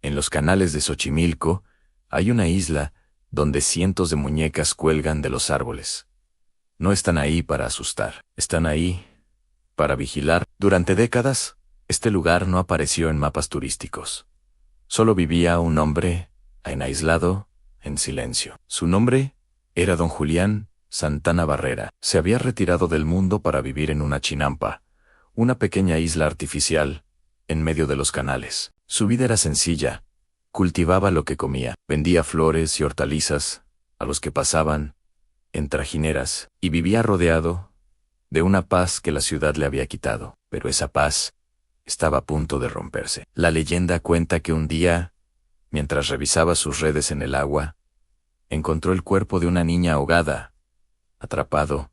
En los canales de Xochimilco hay una isla donde cientos de muñecas cuelgan de los árboles. No están ahí para asustar, están ahí para vigilar. Durante décadas, este lugar no apareció en mapas turísticos. Solo vivía un hombre, aislado, en silencio. Su nombre era don Julián Santana Barrera. Se había retirado del mundo para vivir en una chinampa, una pequeña isla artificial, en medio de los canales. Su vida era sencilla. Cultivaba lo que comía, vendía flores y hortalizas a los que pasaban en trajineras, y vivía rodeado de una paz que la ciudad le había quitado. Pero esa paz estaba a punto de romperse. La leyenda cuenta que un día, mientras revisaba sus redes en el agua, encontró el cuerpo de una niña ahogada, atrapado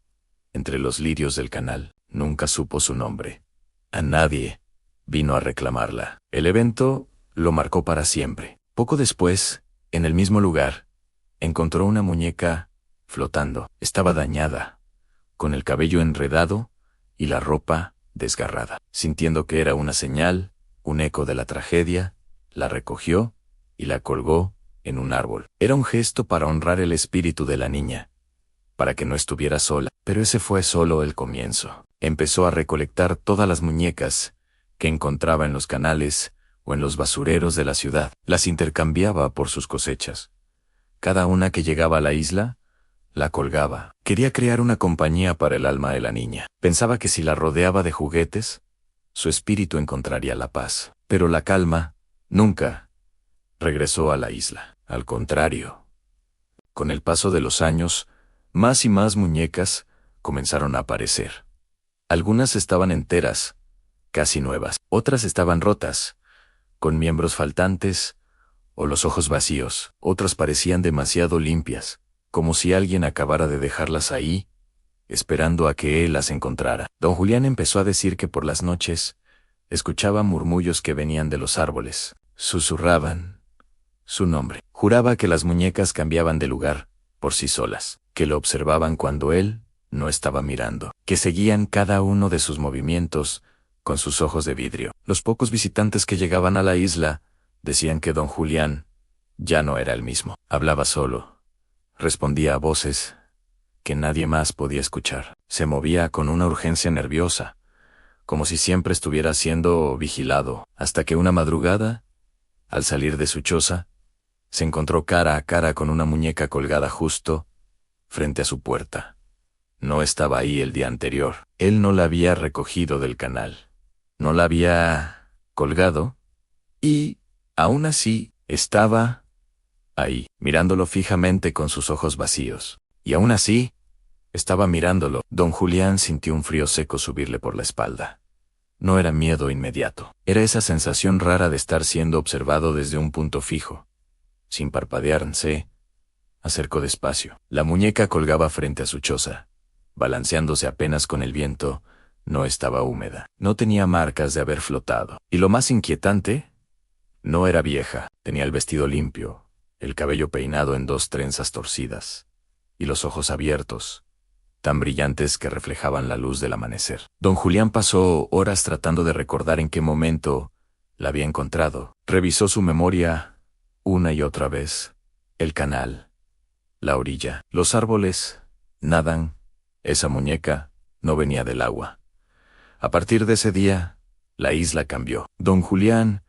entre los lirios del canal. Nunca supo su nombre. A nadie vino a reclamarla. El evento lo marcó para siempre. Poco después, en el mismo lugar, encontró una muñeca flotando. Estaba dañada, con el cabello enredado y la ropa desgarrada. Sintiendo que era una señal, un eco de la tragedia, la recogió y la colgó en un árbol. Era un gesto para honrar el espíritu de la niña, para que no estuviera sola. Pero ese fue solo el comienzo. Empezó a recolectar todas las muñecas que encontraba en los canales o en los basureros de la ciudad. Las intercambiaba por sus cosechas. Cada una que llegaba a la isla, la colgaba. Quería crear una compañía para el alma de la niña. Pensaba que si la rodeaba de juguetes, su espíritu encontraría la paz. Pero la calma nunca regresó a la isla. Al contrario, con el paso de los años, más y más muñecas comenzaron a aparecer. Algunas estaban enteras, casi nuevas. Otras estaban rotas, con miembros faltantes o los ojos vacíos. Otras parecían demasiado limpias, como si alguien acabara de dejarlas ahí, esperando a que él las encontrara. Don Julián empezó a decir que por las noches escuchaba murmullos que venían de los árboles. Susurraban su nombre. Juraba que las muñecas cambiaban de lugar por sí solas, que lo observaban cuando él no estaba mirando, que seguían cada uno de sus movimientos con sus ojos de vidrio. Los pocos visitantes que llegaban a la isla decían que don Julián ya no era el mismo. Hablaba solo, respondía a voces que nadie más podía escuchar. Se movía con una urgencia nerviosa, como si siempre estuviera siendo vigilado, hasta que una madrugada, al salir de su choza, se encontró cara a cara con una muñeca colgada justo frente a su puerta. No estaba ahí el día anterior. Él no la había recogido del canal. No la había colgado. Y, aún así, estaba ahí, mirándolo fijamente con sus ojos vacíos. Y aún así, estaba mirándolo. Don Julián sintió un frío seco subirle por la espalda. No era miedo inmediato. Era esa sensación rara de estar siendo observado desde un punto fijo. Sin parpadear, se acercó despacio. La muñeca colgaba frente a su choza, balanceándose apenas con el viento. No estaba húmeda. No tenía marcas de haber flotado. Y lo más inquietante, no era vieja. Tenía el vestido limpio, el cabello peinado en 2 trenzas torcidas, y los ojos abiertos, tan brillantes que reflejaban la luz del amanecer. Don Julián pasó horas tratando de recordar en qué momento la había encontrado. Revisó su memoria una y otra vez. El canal, la orilla, los árboles, nadan. Esa muñeca no venía del agua. A partir de ese día, la isla cambió. Don Julián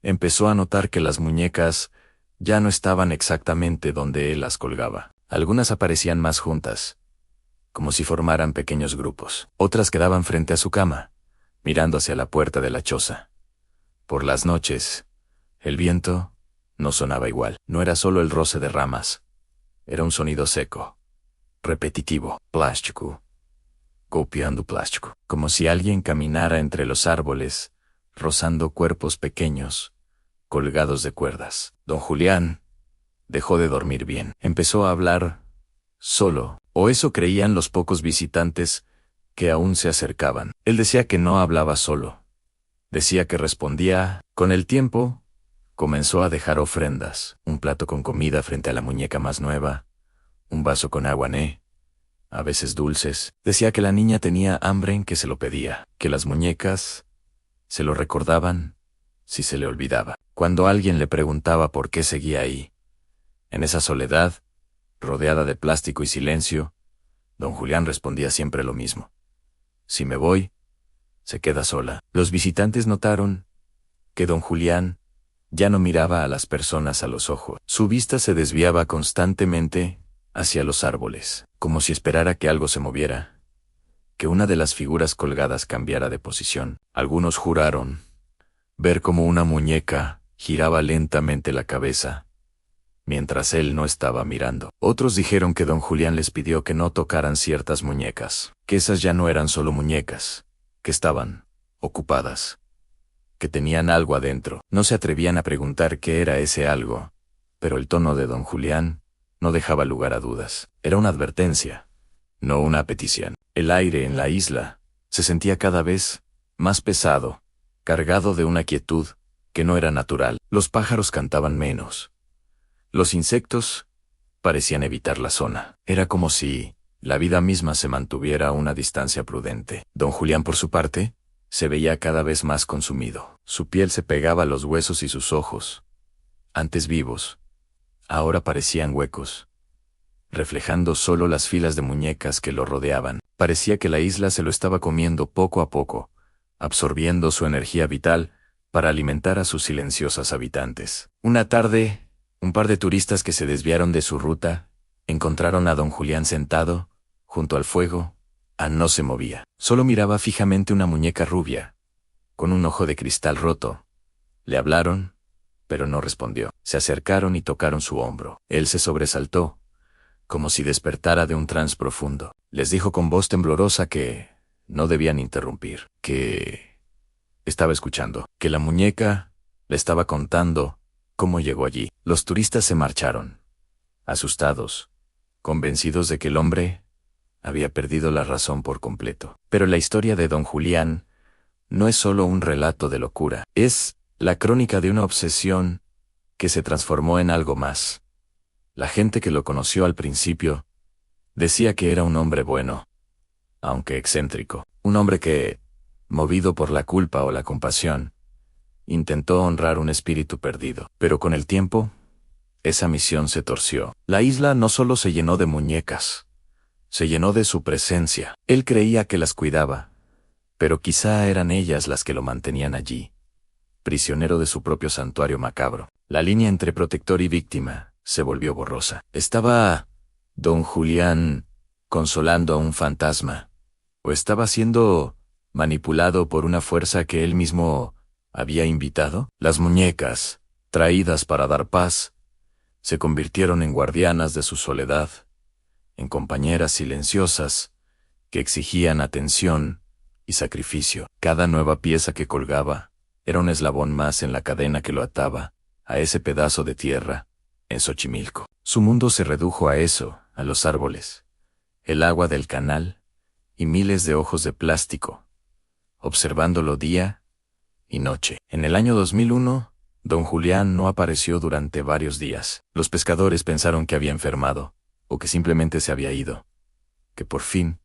empezó a notar que las muñecas ya no estaban exactamente donde él las colgaba. Algunas aparecían más juntas, como si formaran pequeños grupos. Otras quedaban frente a su cama, mirando hacia la puerta de la choza. Por las noches, el viento no sonaba igual. No era solo el roce de ramas. Era un sonido seco, repetitivo, plástico, copiando plástico. Como si alguien caminara entre los árboles, rozando cuerpos pequeños, colgados de cuerdas. Don Julián dejó de dormir bien. Empezó a hablar solo, o eso creían los pocos visitantes que aún se acercaban. Él decía que no hablaba solo. Decía que respondía. Con el tiempo, comenzó a dejar ofrendas, un plato con comida frente a la muñeca más nueva, un vaso con agua a veces dulces. Decía que la niña tenía hambre en que se lo pedía, que las muñecas se lo recordaban si se le olvidaba. Cuando alguien le preguntaba por qué seguía ahí, en esa soledad, rodeada de plástico y silencio, don Julián respondía siempre lo mismo. Si me voy, se queda sola. Los visitantes notaron que don Julián ya no miraba a las personas a los ojos. Su vista se desviaba constantemente hacia los árboles, como si esperara que algo se moviera, que una de las figuras colgadas cambiara de posición. Algunos juraron ver cómo una muñeca giraba lentamente la cabeza, mientras él no estaba mirando. Otros dijeron que don Julián les pidió que no tocaran ciertas muñecas, que esas ya no eran solo muñecas, que estaban ocupadas, que tenían algo adentro. No se atrevían a preguntar qué era ese algo, pero el tono de don Julián no dejaba lugar a dudas. Era una advertencia, no una petición. El aire en la isla se sentía cada vez más pesado, cargado de una quietud que no era natural. Los pájaros cantaban menos. Los insectos parecían evitar la zona. Era como si la vida misma se mantuviera a una distancia prudente. Don Julián, por su parte, se veía cada vez más consumido. Su piel se pegaba a los huesos y sus ojos, antes vivos, ahora parecían huecos, reflejando solo las filas de muñecas que lo rodeaban. Parecía que la isla se lo estaba comiendo poco a poco, absorbiendo su energía vital para alimentar a sus silenciosas habitantes. Una tarde, un par de turistas que se desviaron de su ruta encontraron a don Julián sentado, junto al fuego. No se movía. Solo miraba fijamente una muñeca rubia, con un ojo de cristal roto. Le hablaron, pero no respondió. Se acercaron y tocaron su hombro. Él se sobresaltó, como si despertara de un trance profundo. Les dijo con voz temblorosa que no debían interrumpir, que estaba escuchando, que la muñeca le estaba contando cómo llegó allí. Los turistas se marcharon, asustados, convencidos de que el hombre había perdido la razón por completo. Pero la historia de don Julián no es solo un relato de locura, es la crónica de una obsesión que se transformó en algo más. La gente que lo conoció al principio decía que era un hombre bueno, aunque excéntrico, un hombre que, movido por la culpa o la compasión, intentó honrar un espíritu perdido. Pero con el tiempo, esa misión se torció. La isla no solo se llenó de muñecas, se llenó de su presencia. Él creía que las cuidaba, pero quizá eran ellas las que lo mantenían allí, prisionero de su propio santuario macabro. La línea entre protector y víctima se volvió borrosa. ¿Estaba don Julián consolando a un fantasma, o estaba siendo manipulado por una fuerza que él mismo había invitado? Las muñecas, traídas para dar paz, se convirtieron en guardianas de su soledad, en compañeras silenciosas que exigían atención y sacrificio. Cada nueva pieza que colgaba era un eslabón más en la cadena que lo ataba a ese pedazo de tierra en Xochimilco. Su mundo se redujo a eso, a los árboles, el agua del canal y miles de ojos de plástico, observándolo día y noche. En el año 2001, don Julián no apareció durante varios días. Los pescadores pensaron que había enfermado, o que simplemente se había ido, que por fin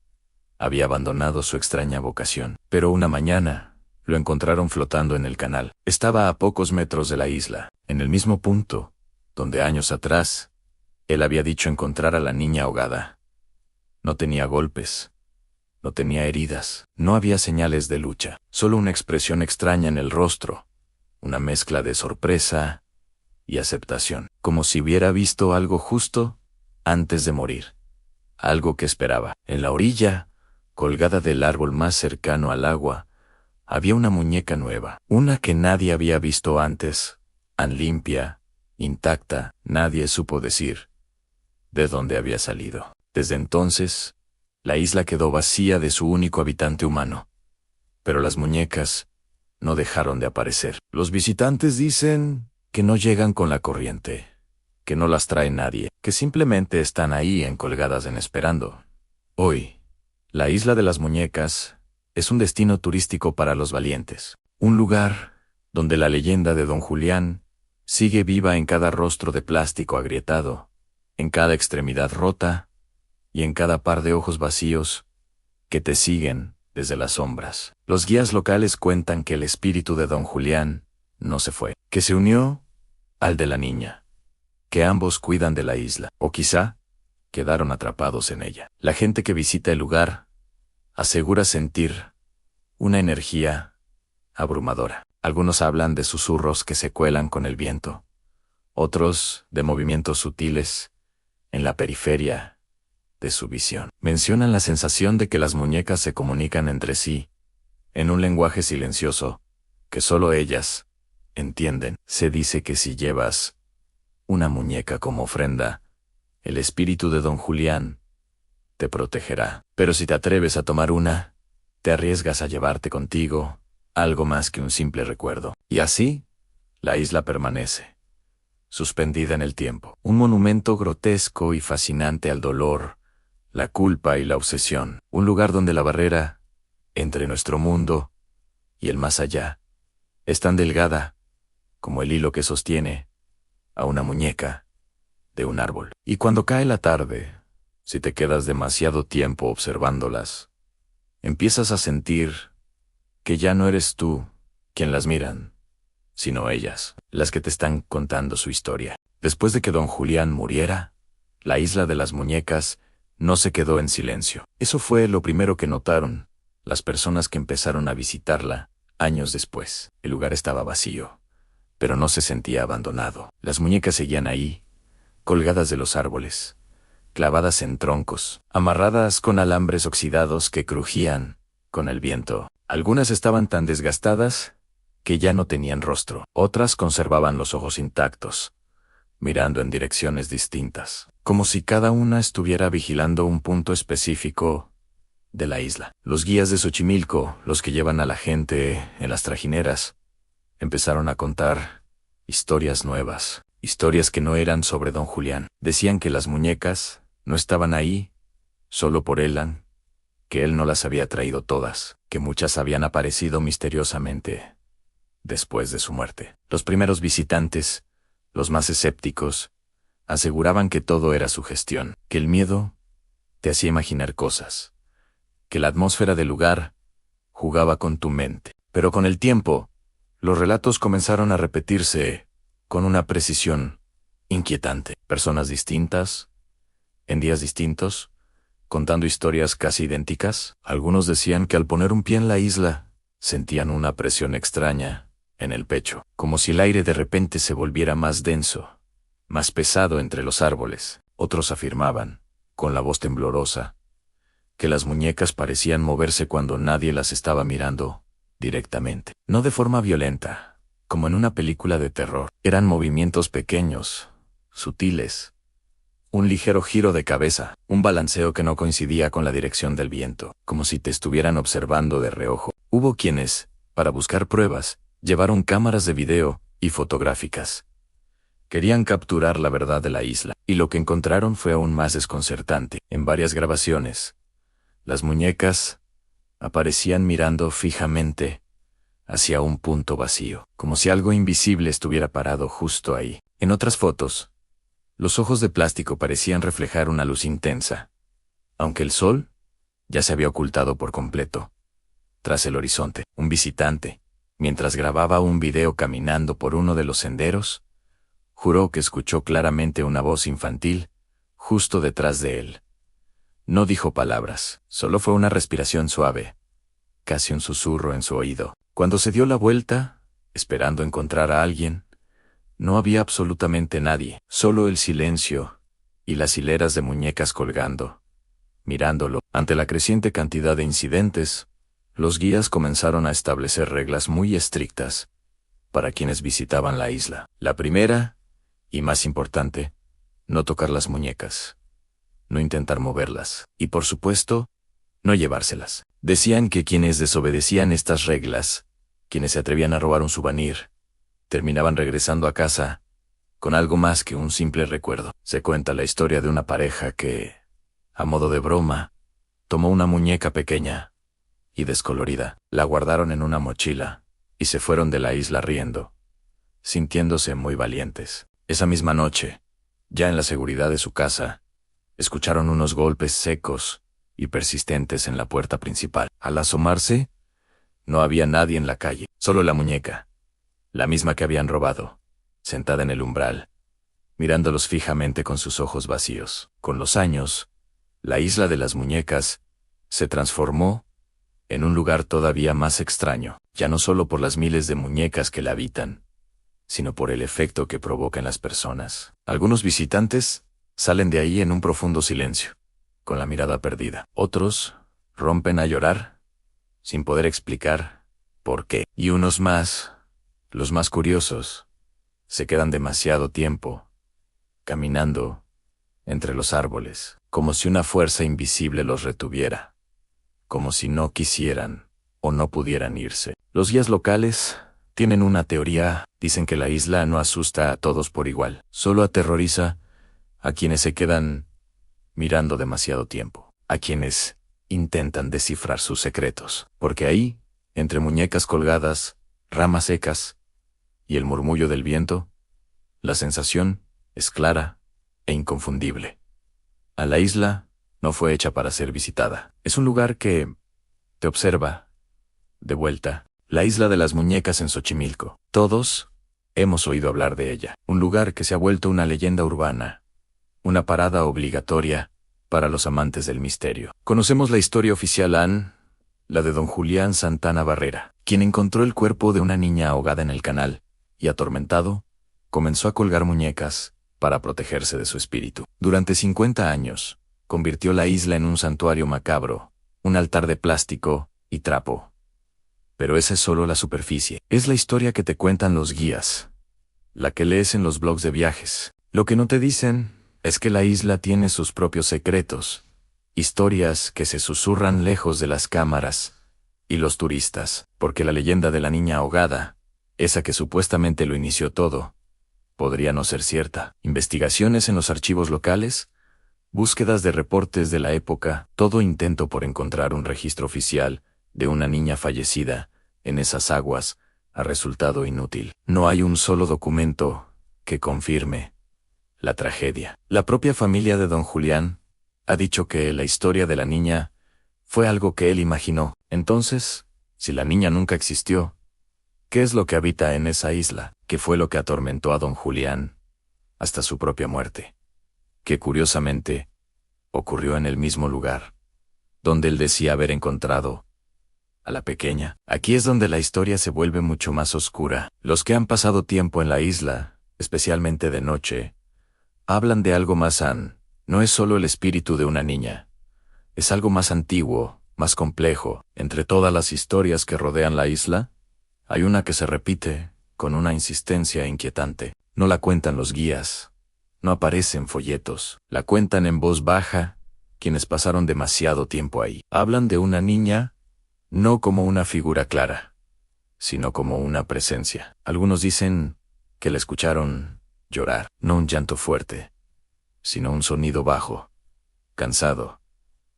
había abandonado su extraña vocación. Pero una mañana lo encontraron flotando en el canal. Estaba a pocos metros de la isla, en el mismo punto donde años atrás él había dicho encontrar a la niña ahogada. No tenía golpes, no tenía heridas, no había señales de lucha, solo una expresión extraña en el rostro, una mezcla de sorpresa y aceptación, como si hubiera visto algo justo antes de morir, algo que esperaba. En la orilla, colgada del árbol más cercano al agua, había una muñeca nueva, una que nadie había visto antes, tan limpia, intacta. Nadie supo decir de dónde había salido. Desde entonces, la isla quedó vacía de su único habitante humano, pero las muñecas no dejaron de aparecer. Los visitantes dicen que no llegan con la corriente, que no las trae nadie, que simplemente están ahí encolgadas en esperando. Hoy, la isla de las muñecas es un destino turístico para los valientes, un lugar donde la leyenda de don Julián sigue viva en cada rostro de plástico agrietado, en cada extremidad rota y en cada par de ojos vacíos que te siguen desde las sombras. Los guías locales cuentan que el espíritu de don Julián no se fue, que se unió al de la niña, que ambos cuidan de la isla, o quizá quedaron atrapados en ella. La gente que visita el lugar asegura sentir una energía abrumadora. Algunos hablan de susurros que se cuelan con el viento, otros de movimientos sutiles en la periferia de su visión. Mencionan la sensación de que las muñecas se comunican entre sí, en un lenguaje silencioso, que solo ellas entienden. Se dice que si llevas una muñeca como ofrenda, el espíritu de Don Julián te protegerá. Pero si te atreves a tomar una, te arriesgas a llevarte contigo algo más que un simple recuerdo. Y así, la isla permanece, suspendida en el tiempo. Un monumento grotesco y fascinante al dolor, la culpa y la obsesión. Un lugar donde la barrera entre nuestro mundo y el más allá es tan delgada como el hilo que sostiene a una muñeca de un árbol. Y cuando cae la tarde, si te quedas demasiado tiempo observándolas, empiezas a sentir que ya no eres tú quien las miran, sino ellas, las que te están contando su historia. Después de que don Julián muriera, la isla de las muñecas no se quedó en silencio. Eso fue lo primero que notaron las personas que empezaron a visitarla años después. El lugar estaba vacío, pero no se sentía abandonado. Las muñecas seguían ahí, colgadas de los árboles, clavadas en troncos, amarradas con alambres oxidados que crujían con el viento. Algunas estaban tan desgastadas que ya no tenían rostro. Otras conservaban los ojos intactos, mirando en direcciones distintas, como si cada una estuviera vigilando un punto específico de la isla. Los guías de Xochimilco, los que llevan a la gente en las trajineras, empezaron a contar historias nuevas, historias que no eran sobre don Julián. Decían que las muñecas no estaban ahí solo por Elan, que él no las había traído todas, que muchas habían aparecido misteriosamente después de su muerte. Los primeros visitantes, los más escépticos, aseguraban que todo era sugestión, que el miedo te hacía imaginar cosas, que la atmósfera del lugar jugaba con tu mente. Pero con el tiempo, los relatos comenzaron a repetirse con una precisión inquietante. Personas distintas, en días distintos, contando historias casi idénticas. Algunos decían que al poner un pie en la isla, sentían una presión extraña en el pecho, como si el aire de repente se volviera más denso, más pesado entre los árboles. Otros afirmaban, con la voz temblorosa, que las muñecas parecían moverse cuando nadie las estaba mirando directamente. No de forma violenta, como en una película de terror. Eran movimientos pequeños, sutiles, un ligero giro de cabeza, un balanceo que no coincidía con la dirección del viento, como si te estuvieran observando de reojo. Hubo quienes, para buscar pruebas, llevaron cámaras de video y fotográficas. Querían capturar la verdad de la isla, y lo que encontraron fue aún más desconcertante. En varias grabaciones, las muñecas aparecían mirando fijamente hacia un punto vacío, como si algo invisible estuviera parado justo ahí. En otras fotos, los ojos de plástico parecían reflejar una luz intensa, aunque el sol ya se había ocultado por completo. Tras el horizonte, un visitante, mientras grababa un video caminando por uno de los senderos, juró que escuchó claramente una voz infantil justo detrás de él. No dijo palabras, solo fue una respiración suave, casi un susurro en su oído. Cuando se dio la vuelta, esperando encontrar a alguien, no había absolutamente nadie, solo el silencio y las hileras de muñecas colgando, mirándolo. Ante la creciente cantidad de incidentes, los guías comenzaron a establecer reglas muy estrictas para quienes visitaban la isla. La primera, y más importante, no tocar las muñecas, no intentar moverlas, y por supuesto, no llevárselas. Decían que quienes desobedecían estas reglas, quienes se atrevían a robar un souvenir, terminaban regresando a casa con algo más que un simple recuerdo. Se cuenta la historia de una pareja que, a modo de broma, tomó una muñeca pequeña y descolorida, la guardaron en una mochila y se fueron de la isla riendo, sintiéndose muy valientes. Esa misma noche, ya en la seguridad de su casa, escucharon unos golpes secos y persistentes en la puerta principal. Al asomarse, no había nadie en la calle, solo la muñeca, la misma que habían robado, sentada en el umbral, mirándolos fijamente con sus ojos vacíos. Con los años, la isla de las muñecas se transformó en un lugar todavía más extraño, ya no solo por las miles de muñecas que la habitan, sino por el efecto que provoca en las personas. Algunos visitantes salen de ahí en un profundo silencio, con la mirada perdida. Otros rompen a llorar, sin poder explicar por qué. Y unos más, los más curiosos, se quedan demasiado tiempo caminando entre los árboles, como si una fuerza invisible los retuviera, como si no quisieran o no pudieran irse. Los guías locales tienen una teoría. Dicen que la isla no asusta a todos por igual, solo aterroriza a quienes se quedan mirando demasiado tiempo, a quienes intentan descifrar sus secretos, porque ahí, entre muñecas colgadas, ramas secas y el murmullo del viento, la sensación es clara e inconfundible. A la isla no fue hecha para ser visitada. Es un lugar que te observa de vuelta. La isla de las muñecas en Xochimilco. Todos hemos oído hablar de ella. Un lugar que se ha vuelto una leyenda urbana, una parada obligatoria para los amantes del misterio. Conocemos la historia oficial, la de don Julián Santana Barrera, quien encontró el cuerpo de una niña ahogada en el canal y, atormentado, comenzó a colgar muñecas para protegerse de su espíritu. Durante 50 años, convirtió la isla en un santuario macabro, un altar de plástico y trapo. Pero esa es solo la superficie. Es la historia que te cuentan los guías, la que lees en los blogs de viajes. Lo que no te dicen es que la isla tiene sus propios secretos, historias que se susurran lejos de las cámaras y los turistas, porque la leyenda de la niña ahogada, esa que supuestamente lo inició todo, podría no ser cierta. Investigaciones en los archivos locales, búsquedas de reportes de la época, todo intento por encontrar un registro oficial de una niña fallecida en esas aguas ha resultado inútil. No hay un solo documento que confirme la tragedia. La propia familia de don Julián ha dicho que la historia de la niña fue algo que él imaginó. Entonces, si la niña nunca existió, ¿qué es lo que habita en esa isla? ¿Qué fue lo que atormentó a don Julián hasta su propia muerte? Que curiosamente ocurrió en el mismo lugar donde él decía haber encontrado a la pequeña. Aquí es donde la historia se vuelve mucho más oscura. Los que han pasado tiempo en la isla, especialmente de noche, hablan de algo más no es solo el espíritu de una niña. Es algo más antiguo, más complejo. Entre todas las historias que rodean la isla, hay una que se repite con una insistencia inquietante. No la cuentan los guías, no aparece en folletos, la cuentan en voz baja quienes pasaron demasiado tiempo ahí. Hablan de una niña, no como una figura clara, sino como una presencia. Algunos dicen que la escucharon llorar, no un llanto fuerte, sino un sonido bajo, cansado,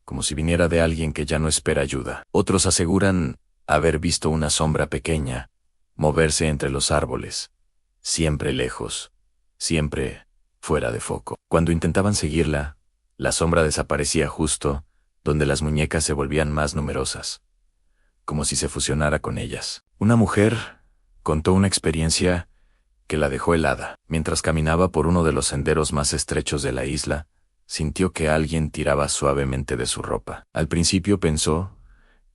como si viniera de alguien que ya no espera ayuda. Otros aseguran haber visto una sombra pequeña moverse entre los árboles, siempre lejos, siempre fuera de foco. Cuando intentaban seguirla, la sombra desaparecía justo donde las muñecas se volvían más numerosas, como si se fusionara con ellas. Una mujer contó una experiencia que la dejó helada. Mientras caminaba por uno de los senderos más estrechos de la isla, sintió que alguien tiraba suavemente de su ropa. Al principio pensó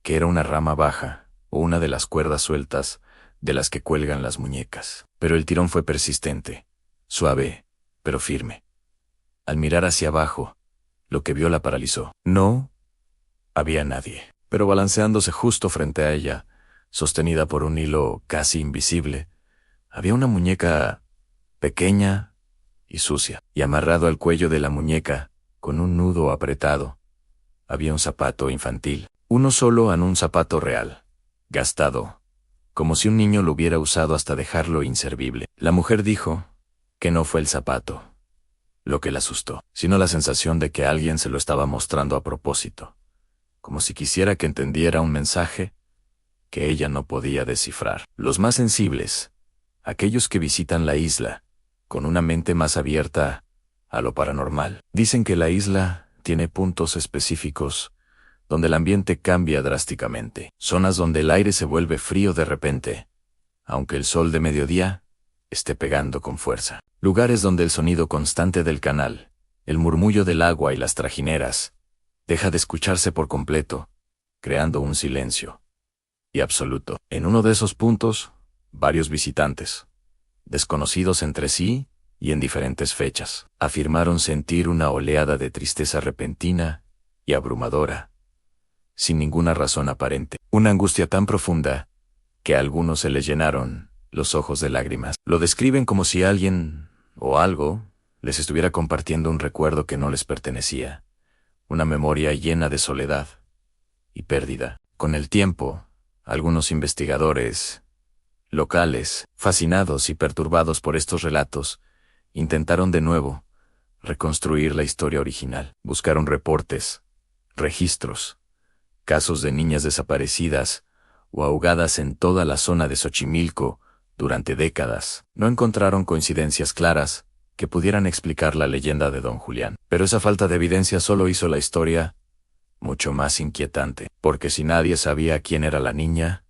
que era una rama baja o una de las cuerdas sueltas de las que cuelgan las muñecas. Pero el tirón fue persistente, suave, pero firme. Al mirar hacia abajo, lo que vio la paralizó. No había nadie, pero balanceándose justo frente a ella, sostenida por un hilo casi invisible, había una muñeca pequeña y sucia, y amarrado al cuello de la muñeca, con un nudo apretado, había un zapato infantil. Uno solo, un zapato real, gastado, como si un niño lo hubiera usado hasta dejarlo inservible. La mujer dijo que no fue el zapato lo que la asustó, sino la sensación de que alguien se lo estaba mostrando a propósito, como si quisiera que entendiera un mensaje que ella no podía descifrar. Los más sensibles, aquellos que visitan la isla con una mente más abierta a lo paranormal, dicen que la isla tiene puntos específicos donde el ambiente cambia drásticamente, zonas donde el aire se vuelve frío de repente, aunque el sol de mediodía esté pegando con fuerza. Lugares donde el sonido constante del canal, el murmullo del agua y las trajineras, deja de escucharse por completo, creando un silencio y absoluto. En uno de esos puntos, varios visitantes, desconocidos entre sí y en diferentes fechas, afirmaron sentir una oleada de tristeza repentina y abrumadora, sin ninguna razón aparente. Una angustia tan profunda que a algunos se les llenaron los ojos de lágrimas. Lo describen como si alguien o algo les estuviera compartiendo un recuerdo que no les pertenecía, una memoria llena de soledad y pérdida. Con el tiempo, algunos investigadores locales, fascinados y perturbados por estos relatos, intentaron de nuevo reconstruir la historia original. Buscaron reportes, registros, casos de niñas desaparecidas o ahogadas en toda la zona de Xochimilco durante décadas. No encontraron coincidencias claras que pudieran explicar la leyenda de Don Julián. Pero esa falta de evidencia solo hizo la historia mucho más inquietante, porque si nadie sabía quién era la niña,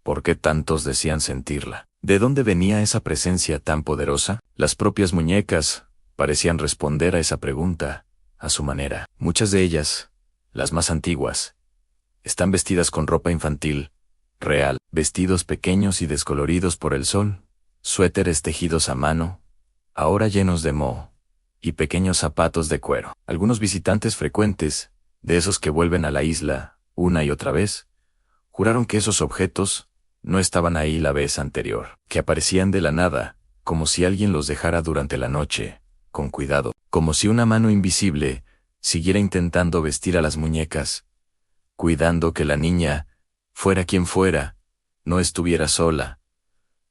¿por qué tantos decían sentirla? ¿De dónde venía esa presencia tan poderosa? Las propias muñecas parecían responder a esa pregunta a su manera. Muchas de ellas, las más antiguas, están vestidas con ropa infantil, real, vestidos pequeños y descoloridos por el sol, suéteres tejidos a mano, ahora llenos de moho, y pequeños zapatos de cuero. Algunos visitantes frecuentes, de esos que vuelven a la isla una y otra vez, juraron que esos objetos no estaban ahí la vez anterior, que aparecían de la nada, como si alguien los dejara durante la noche, con cuidado, como si una mano invisible siguiera intentando vestir a las muñecas, cuidando que la niña, fuera quien fuera, no estuviera sola,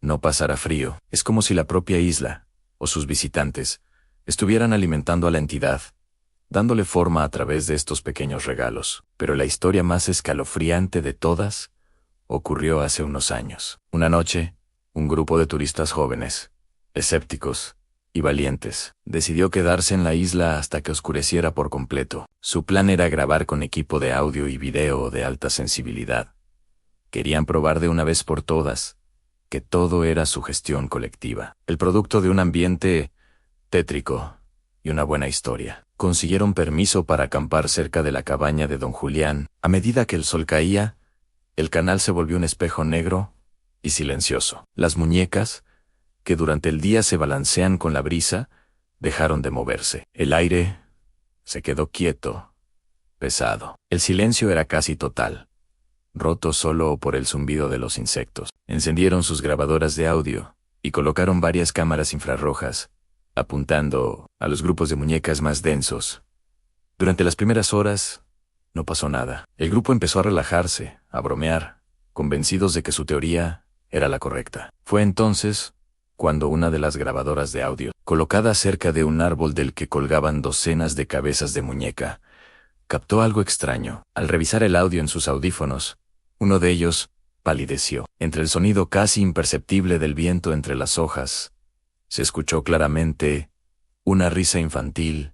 no pasara frío. Es como si la propia isla, o sus visitantes, estuvieran alimentando a la entidad, dándole forma a través de estos pequeños regalos. Pero la historia más escalofriante de todas ocurrió hace unos años. Una noche, un grupo de turistas jóvenes, escépticos y valientes, decidió quedarse en la isla hasta que oscureciera por completo. Su plan era grabar con equipo de audio y video de alta sensibilidad. Querían probar de una vez por todas que todo era sugestión colectiva, el producto de un ambiente tétrico y una buena historia. Consiguieron permiso para acampar cerca de la cabaña de Don Julián. A medida que el sol caía, el canal se volvió un espejo negro y silencioso. Las muñecas, que durante el día se balancean con la brisa, dejaron de moverse. El aire se quedó quieto, pesado. El silencio era casi total, roto solo por el zumbido de los insectos. Encendieron sus grabadoras de audio y colocaron varias cámaras infrarrojas, apuntando a los grupos de muñecas más densos. Durante las primeras horas, no pasó nada. El grupo empezó a relajarse, a bromear, convencidos de que su teoría era la correcta. Fue entonces cuando una de las grabadoras de audio, colocada cerca de un árbol del que colgaban docenas de cabezas de muñeca, captó algo extraño. Al revisar el audio en sus audífonos, uno de ellos palideció. Entre el sonido casi imperceptible del viento entre las hojas, se escuchó claramente una risa infantil,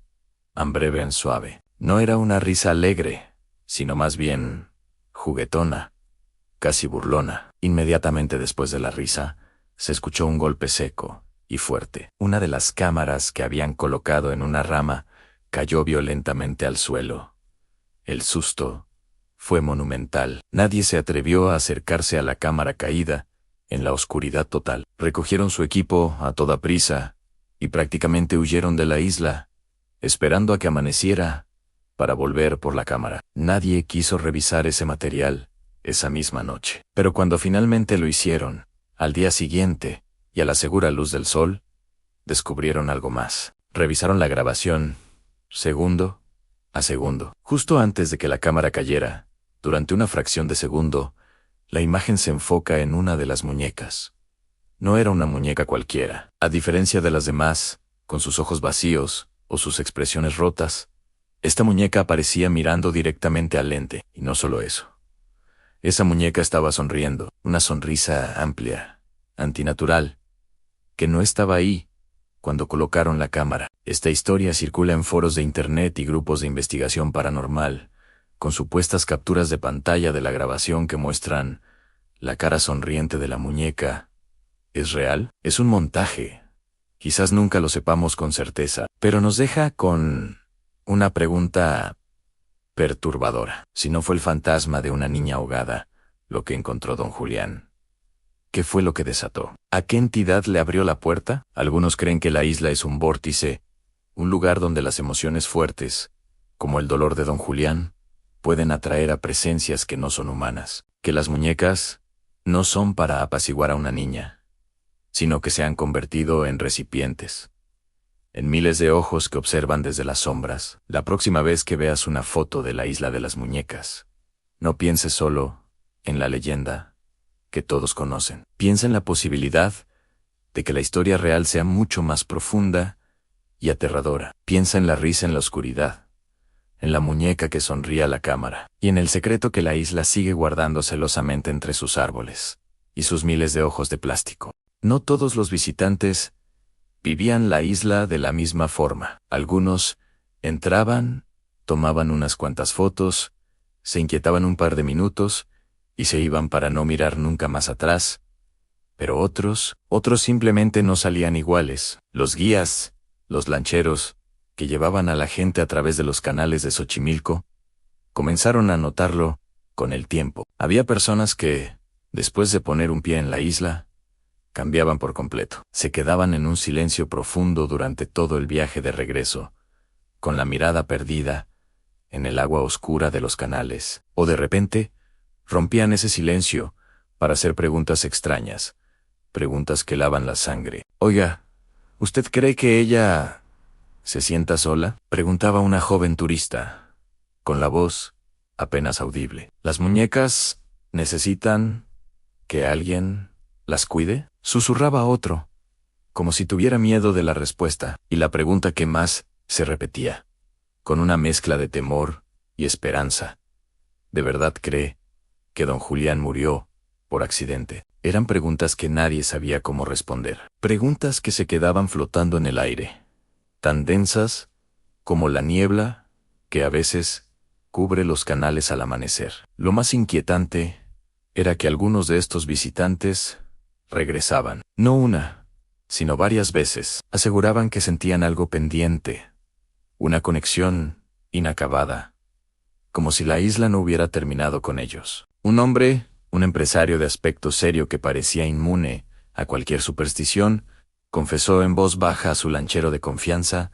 breve y suave. No era una risa alegre, sino más bien juguetona, casi burlona. Inmediatamente después de la risa, se escuchó un golpe seco y fuerte. Una de las cámaras que habían colocado en una rama cayó violentamente al suelo. El susto fue monumental. Nadie se atrevió a acercarse a la cámara caída, en la oscuridad total. Recogieron su equipo a toda prisa y prácticamente huyeron de la isla, esperando a que amaneciera para volver por la cámara. Nadie quiso revisar ese material esa misma noche. Pero cuando finalmente lo hicieron, al día siguiente, y a la segura luz del sol, descubrieron algo más. Revisaron la grabación, segundo a segundo. Justo antes de que la cámara cayera, durante una fracción de segundo, la imagen se enfoca en una de las muñecas. No era una muñeca cualquiera. A diferencia de las demás, con sus ojos vacíos o sus expresiones rotas, esta muñeca aparecía mirando directamente al lente. Y no solo eso. Esa muñeca estaba sonriendo, una sonrisa amplia, antinatural, que no estaba ahí cuando colocaron la cámara. Esta historia circula en foros de internet y grupos de investigación paranormal, con supuestas capturas de pantalla de la grabación que muestran la cara sonriente de la muñeca ¿Es real? ¿Es un montaje? Quizás nunca lo sepamos con certeza, pero nos deja con una pregunta perturbadora. Si no fue el fantasma de una niña ahogada lo que encontró don Julián, ¿qué fue lo que desató? ¿A qué entidad le abrió la puerta? Algunos creen que la isla es un vórtice, un lugar donde las emociones fuertes, como el dolor de don Julián, pueden atraer a presencias que no son humanas, que las muñecas no son para apaciguar a una niña, sino que se han convertido en recipientes, en miles de ojos que observan desde las sombras. La próxima vez que veas una foto de la isla de las muñecas, no pienses solo en la leyenda que todos conocen. Piensa en la posibilidad de que la historia real sea mucho más profunda y aterradora. Piensa en la risa en la oscuridad, en la muñeca que sonríe a la cámara, y en el secreto que la isla sigue guardando celosamente entre sus árboles y sus miles de ojos de plástico. No todos los visitantes vivían la isla de la misma forma. Algunos entraban, tomaban unas cuantas fotos, se inquietaban un par de minutos y se iban para no mirar nunca más atrás. Pero otros simplemente no salían iguales. Los guías, los lancheros, que llevaban a la gente a través de los canales de Xochimilco, comenzaron a notarlo con el tiempo. Había personas que, después de poner un pie en la isla, cambiaban por completo. Se quedaban en un silencio profundo durante todo el viaje de regreso, con la mirada perdida en el agua oscura de los canales. O de repente, rompían ese silencio para hacer preguntas extrañas, preguntas que lavan la sangre. Oiga, ¿usted cree que ella se sienta sola? Preguntaba una joven turista, con la voz apenas audible. ¿Las muñecas necesitan que alguien las cuide? Susurraba otro, como si tuviera miedo de la respuesta, y la pregunta que más se repetía, con una mezcla de temor y esperanza. ¿De verdad cree que don Julián murió por accidente? Eran preguntas que nadie sabía cómo responder. Preguntas que se quedaban flotando en el aire, tan densas como la niebla que a veces cubre los canales al amanecer. Lo más inquietante era que algunos de estos visitantes regresaban, no una, sino varias veces. Aseguraban que sentían algo pendiente, una conexión inacabada, como si la isla no hubiera terminado con ellos. Un hombre, un empresario de aspecto serio que parecía inmune a cualquier superstición, confesó en voz baja a su lanchero de confianza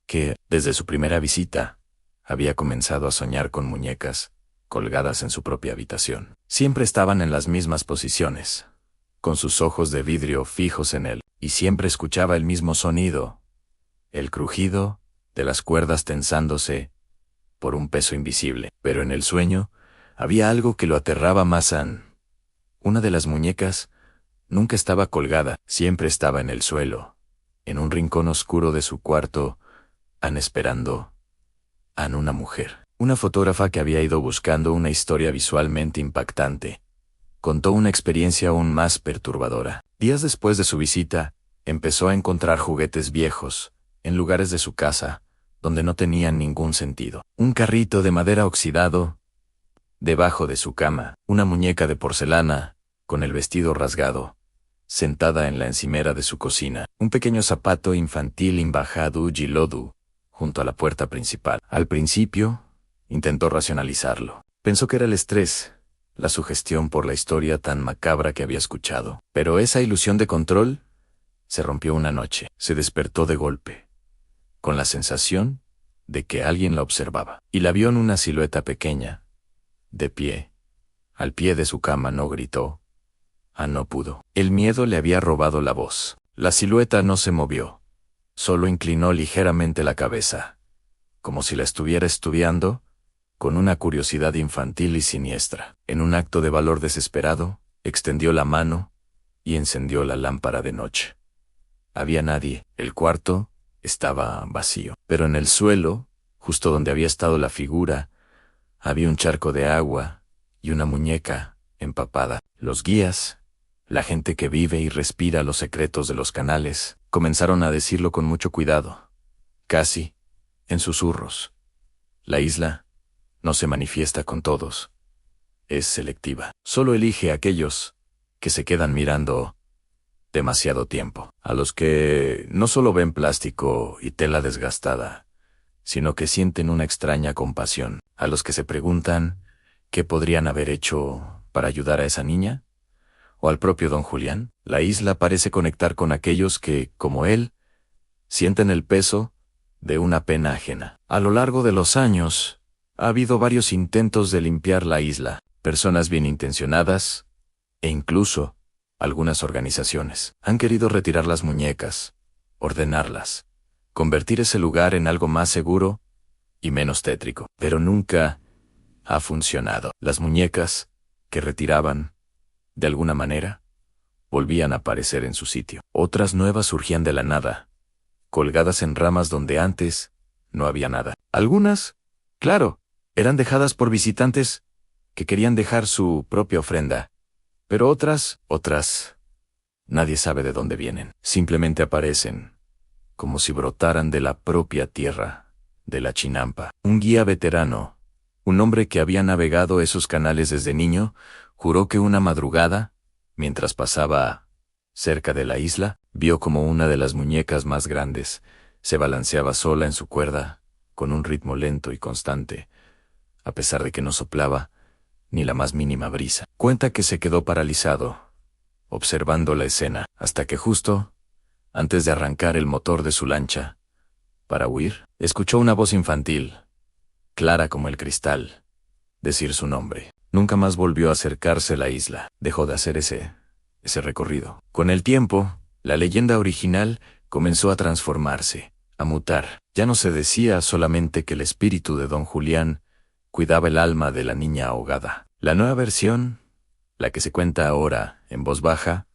que, desde su primera visita, había comenzado a soñar con muñecas colgadas en su propia habitación. Siempre estaban en las mismas posiciones, con sus ojos de vidrio fijos en él, y siempre escuchaba el mismo sonido, el crujido de las cuerdas tensándose por un peso invisible. Pero en el sueño había algo que lo aterraba más. Una de las muñecas nunca estaba colgada, siempre estaba en el suelo, en un rincón oscuro de su cuarto, esperando a una mujer. Una fotógrafa que había ido buscando una historia visualmente impactante contó una experiencia aún más perturbadora. Días después de su visita, empezó a encontrar juguetes viejos en lugares de su casa donde no tenían ningún sentido. Un carrito de madera oxidado debajo de su cama, una muñeca de porcelana con el vestido rasgado sentada en la encimera de su cocina, un pequeño zapato infantil embajado gilodu junto a la puerta principal. Al principio, intentó racionalizarlo. Pensó que era el estrés, la sugestión por la historia tan macabra que había escuchado. Pero esa ilusión de control se rompió una noche. Se despertó de golpe, con la sensación de que alguien la observaba, y la vio en una silueta pequeña, de pie, al pie de su cama. No gritó. No pudo. El miedo le había robado la voz. La silueta no se movió, solo inclinó ligeramente la cabeza, como si la estuviera estudiando, con una curiosidad infantil y siniestra. En un acto de valor desesperado, extendió la mano y encendió la lámpara de noche. Había nadie. El cuarto estaba vacío. Pero en el suelo, justo donde había estado la figura, había un charco de agua y una muñeca empapada. Los guías, la gente que vive y respira los secretos de los canales, comenzaron a decirlo con mucho cuidado, casi en susurros. La isla no se manifiesta con todos. Es selectiva. Solo elige a aquellos que se quedan mirando demasiado tiempo. A los que no solo ven plástico y tela desgastada, sino que sienten una extraña compasión. A los que se preguntan qué podrían haber hecho para ayudar a esa niña, o al propio don Julián. La isla parece conectar con aquellos que, como él, sienten el peso de una pena ajena. A lo largo de los años, ha habido varios intentos de limpiar la isla. Personas bien intencionadas, e incluso algunas organizaciones, han querido retirar las muñecas, ordenarlas, convertir ese lugar en algo más seguro y menos tétrico. Pero nunca ha funcionado. Las muñecas que retiraban, de alguna manera, volvían a aparecer en su sitio. Otras nuevas surgían de la nada, colgadas en ramas donde antes no había nada. Algunas, claro, eran dejadas por visitantes que querían dejar su propia ofrenda. Pero otras, nadie sabe de dónde vienen. Simplemente aparecen, como si brotaran de la propia tierra, de la Chinampa. Un guía veterano, un hombre que había navegado esos canales desde niño, juró que una madrugada, mientras pasaba cerca de la isla, vio como una de las muñecas más grandes se balanceaba sola en su cuerda, con un ritmo lento y constante, a pesar de que no soplaba ni la más mínima brisa. Cuenta que se quedó paralizado, observando la escena, hasta que justo, antes de arrancar el motor de su lancha, para huir, escuchó una voz infantil, clara como el cristal, decir su nombre. Nunca más volvió a acercarse a la isla. Dejó de hacer ese recorrido. Con el tiempo, la leyenda original comenzó a transformarse, a mutar. Ya no se decía solamente que el espíritu de don Julián cuidaba el alma de la niña ahogada. La nueva versión, la que se cuenta ahora en voz baja,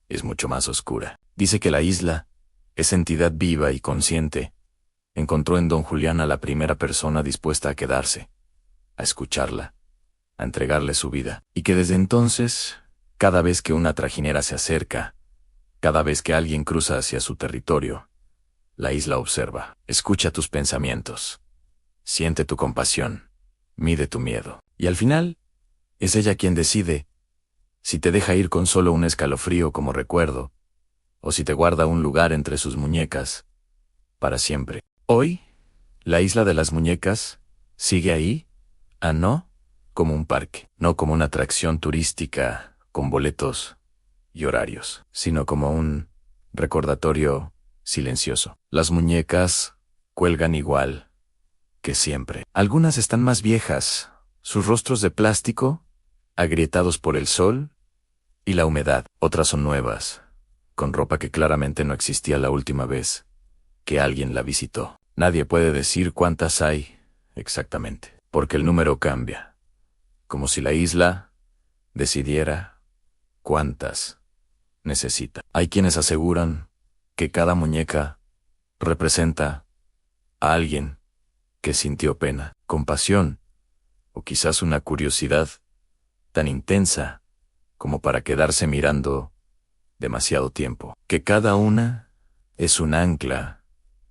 es mucho más oscura. Dice que la isla, esa entidad viva y consciente, encontró en don Julián a la primera persona dispuesta a quedarse, a escucharla, a entregarle su vida, y que desde entonces, cada vez que una trajinera se acerca, cada vez que alguien cruza hacia su territorio, la isla observa, escucha tus pensamientos, siente tu compasión, mide tu miedo, y al final, es ella quien decide si te deja ir con solo un escalofrío como recuerdo, o si te guarda un lugar entre sus muñecas, para siempre. Hoy, la isla de las muñecas sigue ahí, no como un parque, no como una atracción turística con boletos y horarios, sino como un recordatorio silencioso. Las muñecas cuelgan igual que siempre. Algunas están más viejas, sus rostros de plástico, agrietados por el sol y la humedad. Otras son nuevas, con ropa que claramente no existía la última vez que alguien la visitó. Nadie puede decir cuántas hay exactamente, porque el número cambia, como si la isla decidiera cuántas necesita. Hay quienes aseguran que cada muñeca representa a alguien que sintió pena, compasión, o quizás una curiosidad tan intensa como para quedarse mirando demasiado tiempo, que cada una es un ancla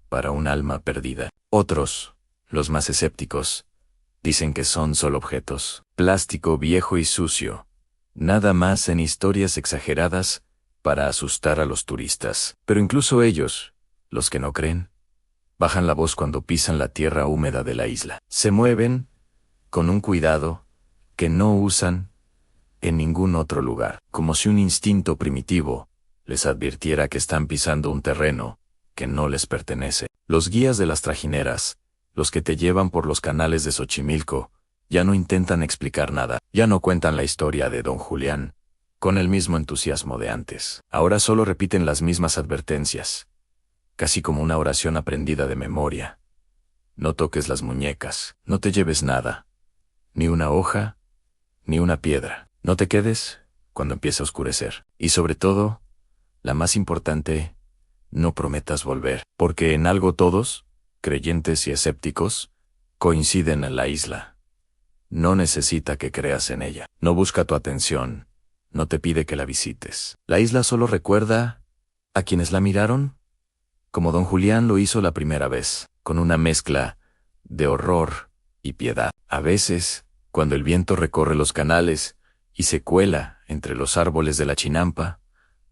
para un alma perdida. Otros, los más escépticos, dicen que son solo objetos, plástico viejo y sucio, nada más en historias exageradas para asustar a los turistas. Pero incluso ellos, los que no creen, bajan la voz cuando pisan la tierra húmeda de la isla. Se mueven con un cuidado que no usan en ningún otro lugar, como si un instinto primitivo les advirtiera que están pisando un terreno que no les pertenece. Los guías de las trajineras, los que te llevan por los canales de Xochimilco, ya no intentan explicar nada, ya no cuentan la historia de don Julián con el mismo entusiasmo de antes. Ahora solo repiten las mismas advertencias, casi como una oración aprendida de memoria. No toques las muñecas, no te lleves nada, ni una hoja, ni una piedra. No te quedes cuando empiece a oscurecer. Y sobre todo, la más importante, no prometas volver, porque en algo todos, creyentes y escépticos, coinciden en la isla. No necesita que creas en ella. No busca tu atención. No te pide que la visites. La isla solo recuerda a quienes la miraron, como don Julián lo hizo la primera vez, con una mezcla de horror y piedad. A veces, cuando el viento recorre los canales y se cuela entre los árboles de la Chinampa,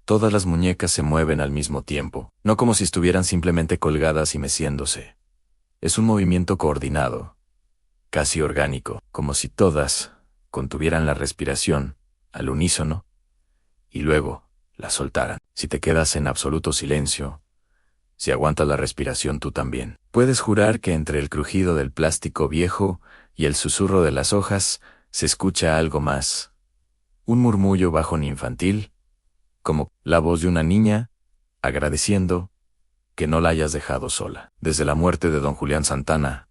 Todas las muñecas se mueven al mismo tiempo, no como si estuvieran simplemente colgadas y meciéndose. Es un movimiento coordinado, casi orgánico, como si todas contuvieran la respiración al unísono y luego la soltaran. Si te quedas en absoluto silencio, si aguantas la respiración tú también, puedes jurar que entre el crujido del plástico viejo y el susurro de las hojas se escucha algo más. Un murmullo bajo ni infantil, como la voz de una niña, agradeciendo que no la hayas dejado sola. Desde la muerte de don Julián Santana,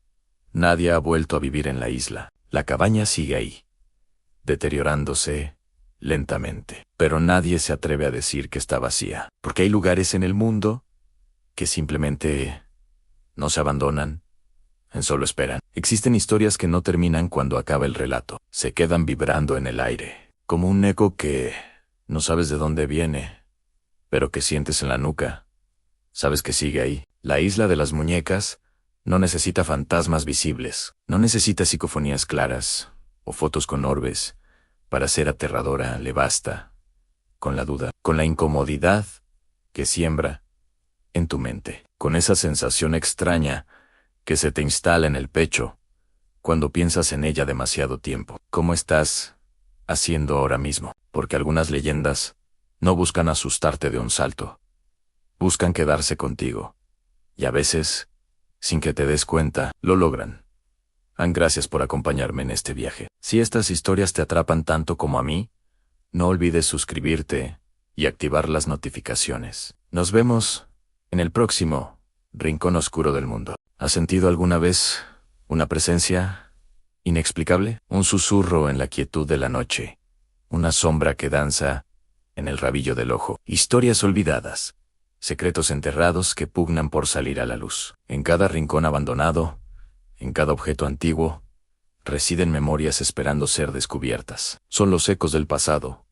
nadie ha vuelto a vivir en la isla. La cabaña sigue ahí, deteriorándose lentamente. Pero nadie se atreve a decir que está vacía, porque hay lugares en el mundo que simplemente no se abandonan, solo esperan. Existen historias que no terminan cuando acaba el relato. Se quedan vibrando en el aire, como un eco que no sabes de dónde viene, pero que sientes en la nuca. Sabes que sigue ahí. La isla de las muñecas no necesita fantasmas visibles, no necesita psicofonías claras o fotos con orbes. Para ser aterradora le basta con la duda, con la incomodidad que siembra en tu mente, con esa sensación extraña que se te instala en el pecho cuando piensas en ella demasiado tiempo. ¿Cómo estás haciendo ahora mismo? Porque algunas leyendas no buscan asustarte de un salto, buscan quedarse contigo, y a veces, sin que te des cuenta, lo logran. Gracias por acompañarme en este viaje. Si estas historias te atrapan tanto como a mí, no olvides suscribirte y activar las notificaciones. Nos vemos en el próximo Rincón Oscuro del Mundo. ¿Has sentido alguna vez una presencia inexplicable? Un susurro en la quietud de la noche, una sombra que danza en el rabillo del ojo. Historias olvidadas, secretos enterrados que pugnan por salir a la luz. En cada rincón abandonado, en cada objeto antiguo, residen memorias esperando ser descubiertas. Son los ecos del pasado,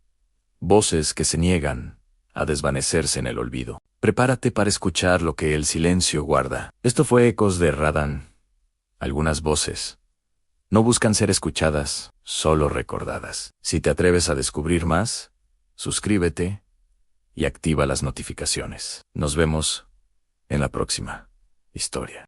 voces que se niegan a desvanecerse en el olvido. Prepárate para escuchar lo que el silencio guarda. Esto fue Ecos de Radan. Algunas voces no buscan ser escuchadas, solo recordadas. Si te atreves a descubrir más, suscríbete y activa las notificaciones. Nos vemos en la próxima historia.